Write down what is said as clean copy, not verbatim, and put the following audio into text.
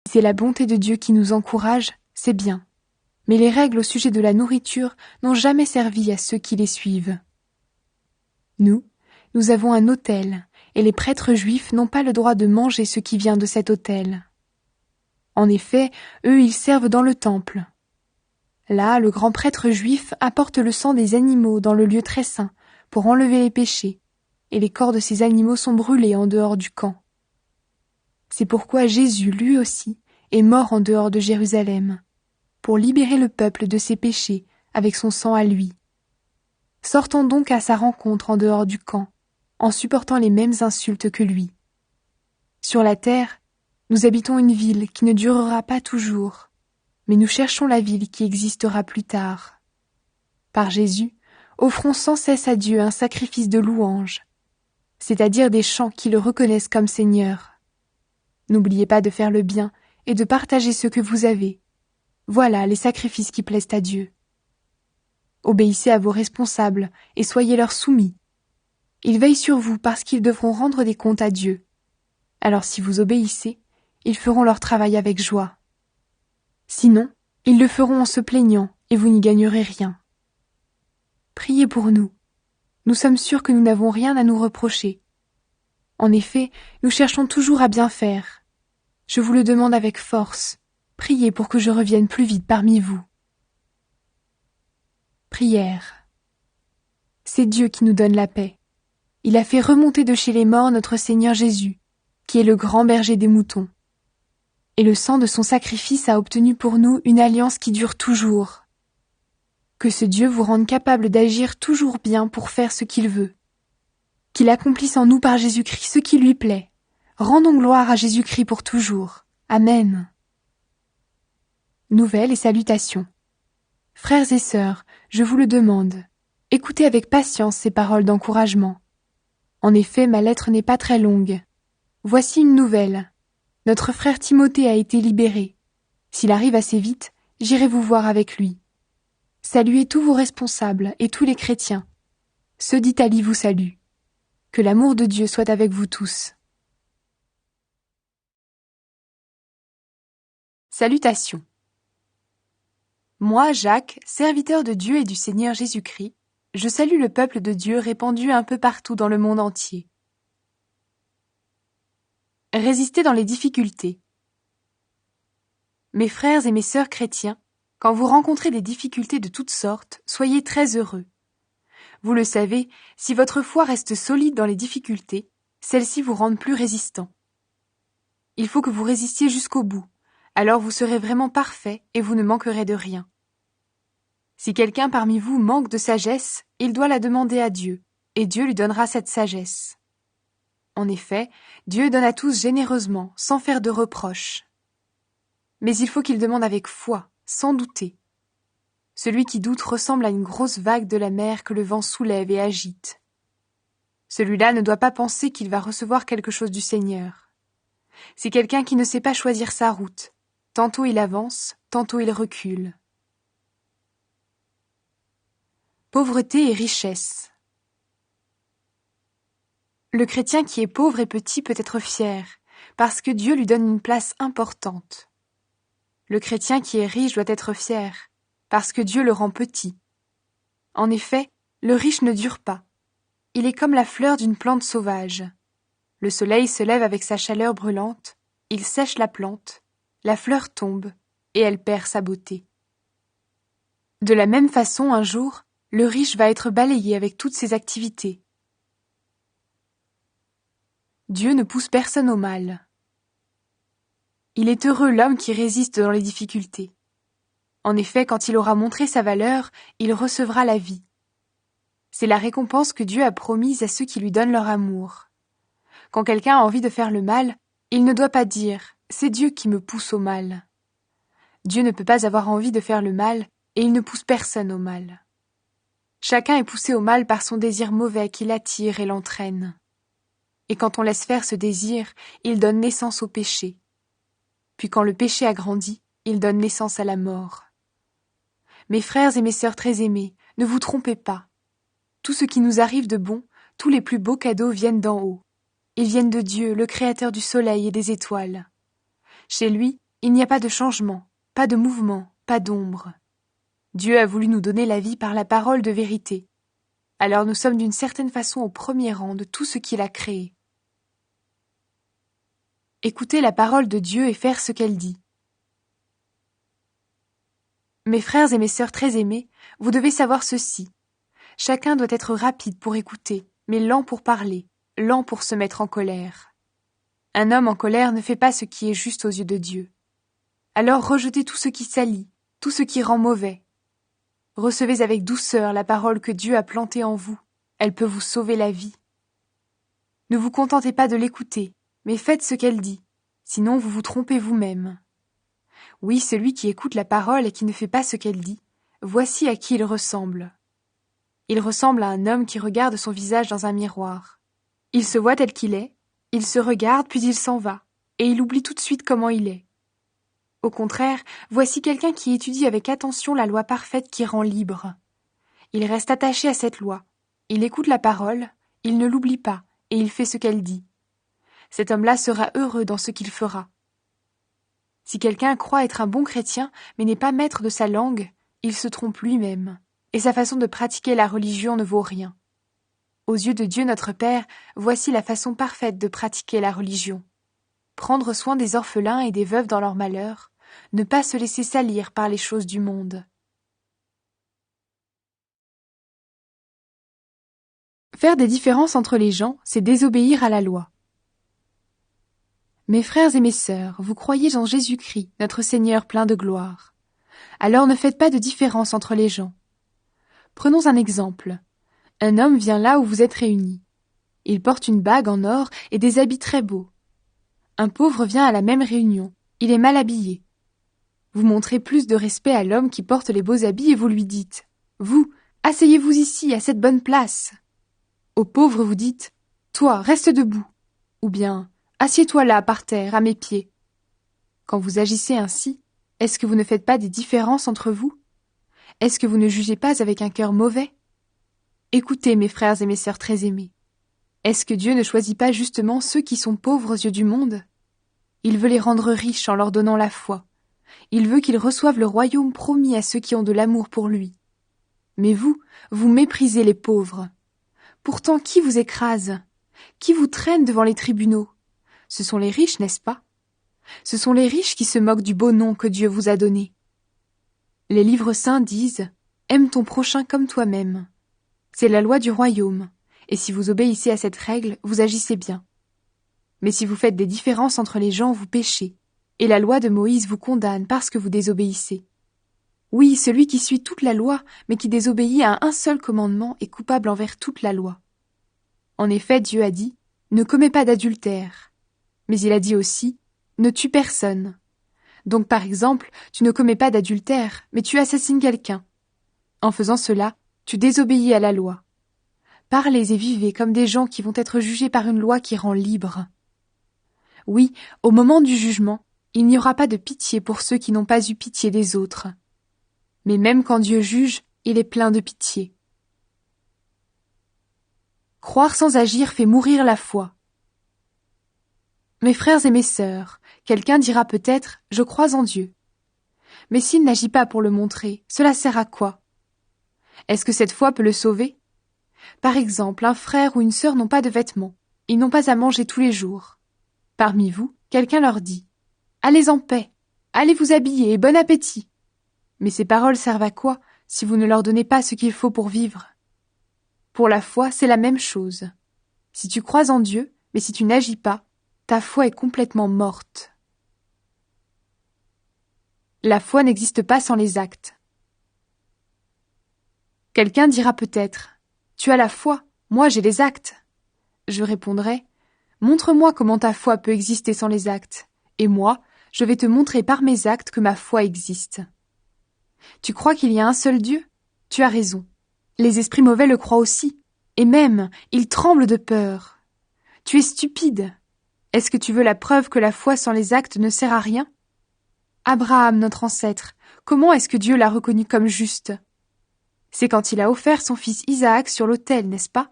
Si c'est la bonté de Dieu qui nous encourage, c'est bien. Mais les règles au sujet de la nourriture n'ont jamais servi à ceux qui les suivent. Nous avons un autel, et les prêtres juifs n'ont pas le droit de manger ce qui vient de cet autel. En effet, eux, ils servent dans le temple. Là, le grand prêtre juif apporte le sang des animaux dans le lieu très saint pour enlever les péchés, et les corps de ces animaux sont brûlés en dehors du camp. C'est pourquoi Jésus, lui aussi, est mort en dehors de Jérusalem, pour libérer le peuple de ses péchés avec son sang à lui. Sortons donc à sa rencontre en dehors du camp, en supportant les mêmes insultes que lui. Sur la terre, nous habitons une ville qui ne durera pas toujours, mais nous cherchons la ville qui existera plus tard. Par Jésus, offrons sans cesse à Dieu un sacrifice de louange, c'est-à-dire des chants qui le reconnaissent comme Seigneur. N'oubliez pas de faire le bien et de partager ce que vous avez. Voilà les sacrifices qui plaisent à Dieu. Obéissez à vos responsables et soyez leur soumis. Ils veillent sur vous parce qu'ils devront rendre des comptes à Dieu. Alors si vous obéissez, ils feront leur travail avec joie. Sinon, ils le feront en se plaignant et vous n'y gagnerez rien. Priez pour nous. Nous sommes sûrs que nous n'avons rien à nous reprocher. En effet, nous cherchons toujours à bien faire. Je vous le demande avec force. Priez pour que je revienne plus vite parmi vous. Prière. C'est Dieu qui nous donne la paix. Il a fait remonter de chez les morts notre Seigneur Jésus, qui est le grand berger des moutons. Et le sang de son sacrifice a obtenu pour nous une alliance qui dure toujours. Que ce Dieu vous rende capable d'agir toujours bien pour faire ce qu'il veut. Qu'il accomplisse en nous par Jésus-Christ ce qui lui plaît. Rendons gloire à Jésus-Christ pour toujours. Amen. Nouvelles et salutations. Frères et sœurs, je vous le demande, écoutez avec patience ces paroles d'encouragement. En effet, ma lettre n'est pas très longue. Voici une nouvelle. Notre frère Timothée a été libéré. S'il arrive assez vite, j'irai vous voir avec lui. Saluez tous vos responsables et tous les chrétiens. Ceux d'Italie vous saluent. Que l'amour de Dieu soit avec vous tous. Salutations. Moi, Jacques, serviteur de Dieu et du Seigneur Jésus-Christ, je salue le peuple de Dieu répandu un peu partout dans le monde entier. Résistez dans les difficultés. Mes frères et mes sœurs chrétiens, quand vous rencontrez des difficultés de toutes sortes, soyez très heureux. Vous le savez, si votre foi reste solide dans les difficultés, celles-ci vous rendent plus résistants. Il faut que vous résistiez jusqu'au bout, alors vous serez vraiment parfait et vous ne manquerez de rien. Si quelqu'un parmi vous manque de sagesse, il doit la demander à Dieu, et Dieu lui donnera cette sagesse. En effet, Dieu donne à tous généreusement, sans faire de reproches. Mais il faut qu'il demande avec foi, sans douter. Celui qui doute ressemble à une grosse vague de la mer que le vent soulève et agite. Celui-là ne doit pas penser qu'il va recevoir quelque chose du Seigneur. C'est quelqu'un qui ne sait pas choisir sa route. Tantôt il avance, tantôt il recule. Pauvreté et richesse. Le chrétien qui est pauvre et petit peut être fier, parce que Dieu lui donne une place importante. Le chrétien qui est riche doit être fier, parce que Dieu le rend petit. En effet, le riche ne dure pas. Il est comme la fleur d'une plante sauvage. Le soleil se lève avec sa chaleur brûlante, il sèche la plante, la fleur tombe, et elle perd sa beauté. De la même façon, un jour, le riche va être balayé avec toutes ses activités. Dieu ne pousse personne au mal. Il est heureux l'homme qui résiste dans les difficultés. En effet, quand il aura montré sa valeur, il recevra la vie. C'est la récompense que Dieu a promise à ceux qui lui donnent leur amour. Quand quelqu'un a envie de faire le mal, il ne doit pas dire « c'est Dieu qui me pousse au mal ». Dieu ne peut pas avoir envie de faire le mal et il ne pousse personne au mal. Chacun est poussé au mal par son désir mauvais qui l'attire et l'entraîne. Et quand on laisse faire ce désir, il donne naissance au péché. Puis quand le péché a grandi, il donne naissance à la mort. Mes frères et mes sœurs très aimés, ne vous trompez pas. Tout ce qui nous arrive de bon, tous les plus beaux cadeaux viennent d'en haut. Ils viennent de Dieu, le Créateur du soleil et des étoiles. Chez lui, il n'y a pas de changement, pas de mouvement, pas d'ombre. Dieu a voulu nous donner la vie par la parole de vérité. Alors nous sommes d'une certaine façon au premier rang de tout ce qu'il a créé. Écoutez la parole de Dieu et faire ce qu'elle dit. Mes frères et mes sœurs très aimés, vous devez savoir ceci. Chacun doit être rapide pour écouter, mais lent pour parler, lent pour se mettre en colère. Un homme en colère ne fait pas ce qui est juste aux yeux de Dieu. Alors rejetez tout ce qui salit, tout ce qui rend mauvais. Recevez avec douceur la parole que Dieu a plantée en vous. Elle peut vous sauver la vie. Ne vous contentez pas de l'écouter, mais faites ce qu'elle dit, sinon vous vous trompez vous-même. Oui, celui qui écoute la parole et qui ne fait pas ce qu'elle dit, voici à qui il ressemble. Il ressemble à un homme qui regarde son visage dans un miroir. Il se voit tel qu'il est, il se regarde puis il s'en va, et il oublie tout de suite comment il est. Au contraire, voici quelqu'un qui étudie avec attention la loi parfaite qui rend libre. Il reste attaché à cette loi, il écoute la parole, il ne l'oublie pas, et il fait ce qu'elle dit. Cet homme-là sera heureux dans ce qu'il fera. Si quelqu'un croit être un bon chrétien, mais n'est pas maître de sa langue, il se trompe lui-même, et sa façon de pratiquer la religion ne vaut rien. Aux yeux de Dieu notre Père, voici la façon parfaite de pratiquer la religion. Prendre soin des orphelins et des veuves dans leur malheur, ne pas se laisser salir par les choses du monde. Faire des différences entre les gens, c'est désobéir à la loi. Mes frères et mes sœurs, vous croyez en Jésus-Christ, notre Seigneur plein de gloire. Alors ne faites pas de différence entre les gens. Prenons un exemple. Un homme vient là où vous êtes réunis. Il porte une bague en or et des habits très beaux. Un pauvre vient à la même réunion. Il est mal habillé. Vous montrez plus de respect à l'homme qui porte les beaux habits et vous lui dites « Vous, asseyez-vous ici, à cette bonne place !» Au pauvre vous dites « Toi, reste debout !» ou bien « Assieds-toi là, par terre, à mes pieds !» Quand vous agissez ainsi, est-ce que vous ne faites pas des différences entre vous? Est-ce que vous ne jugez pas avec un cœur mauvais? Écoutez, mes frères et mes sœurs très aimés. Est-ce que Dieu ne choisit pas justement ceux qui sont pauvres aux yeux du monde? Il veut les rendre riches en leur donnant la foi. Il veut qu'ils reçoivent le royaume promis à ceux qui ont de l'amour pour lui. Mais vous, vous méprisez les pauvres. Pourtant, qui vous écrase? Qui vous traîne devant les tribunaux? Ce sont les riches, n'est-ce pas? Ce sont les riches qui se moquent du beau nom que Dieu vous a donné. Les livres saints disent « Aime ton prochain comme toi-même ». C'est la loi du royaume, et si vous obéissez à cette règle, vous agissez bien. Mais si vous faites des différences entre les gens, vous péchez, et la loi de Moïse vous condamne parce que vous désobéissez. Oui, celui qui suit toute la loi, mais qui désobéit à un seul commandement est coupable envers toute la loi. En effet, Dieu a dit « Ne commets pas d'adultère ». Mais il a dit aussi « Ne tue personne ». Donc par exemple, tu ne commets pas d'adultère, mais tu assassines quelqu'un. En faisant cela, tu désobéis à la loi. Parlez et vivez comme des gens qui vont être jugés par une loi qui rend libre. Oui, au moment du jugement, il n'y aura pas de pitié pour ceux qui n'ont pas eu pitié des autres. Mais même quand Dieu juge, il est plein de pitié. Croire sans agir fait mourir la foi. Mes frères et mes sœurs, quelqu'un dira peut-être « Je crois en Dieu ». Mais s'il n'agit pas pour le montrer, cela sert à quoi? Est-ce que cette foi peut le sauver? Par exemple, un frère ou une sœur n'ont pas de vêtements. Ils n'ont pas à manger tous les jours. Parmi vous, quelqu'un leur dit « Allez en paix, allez vous habiller et bon appétit !» Mais ces paroles servent à quoi si vous ne leur donnez pas ce qu'il faut pour vivre? Pour la foi, c'est la même chose. Si tu crois en Dieu, mais si tu n'agis pas, ta foi est complètement morte. La foi n'existe pas sans les actes. Quelqu'un dira peut-être « Tu as la foi, moi j'ai les actes ». Je répondrai « Montre-moi comment ta foi peut exister sans les actes, et moi, je vais te montrer par mes actes que ma foi existe. » Tu crois qu'il y a un seul Dieu? Tu as raison. Les esprits mauvais le croient aussi, et même, ils tremblent de peur. Tu es stupide. Est-ce que tu veux la preuve que la foi sans les actes ne sert à rien? Abraham, notre ancêtre, comment est-ce que Dieu l'a reconnu comme juste? C'est quand il a offert son fils Isaac sur l'autel, n'est-ce pas?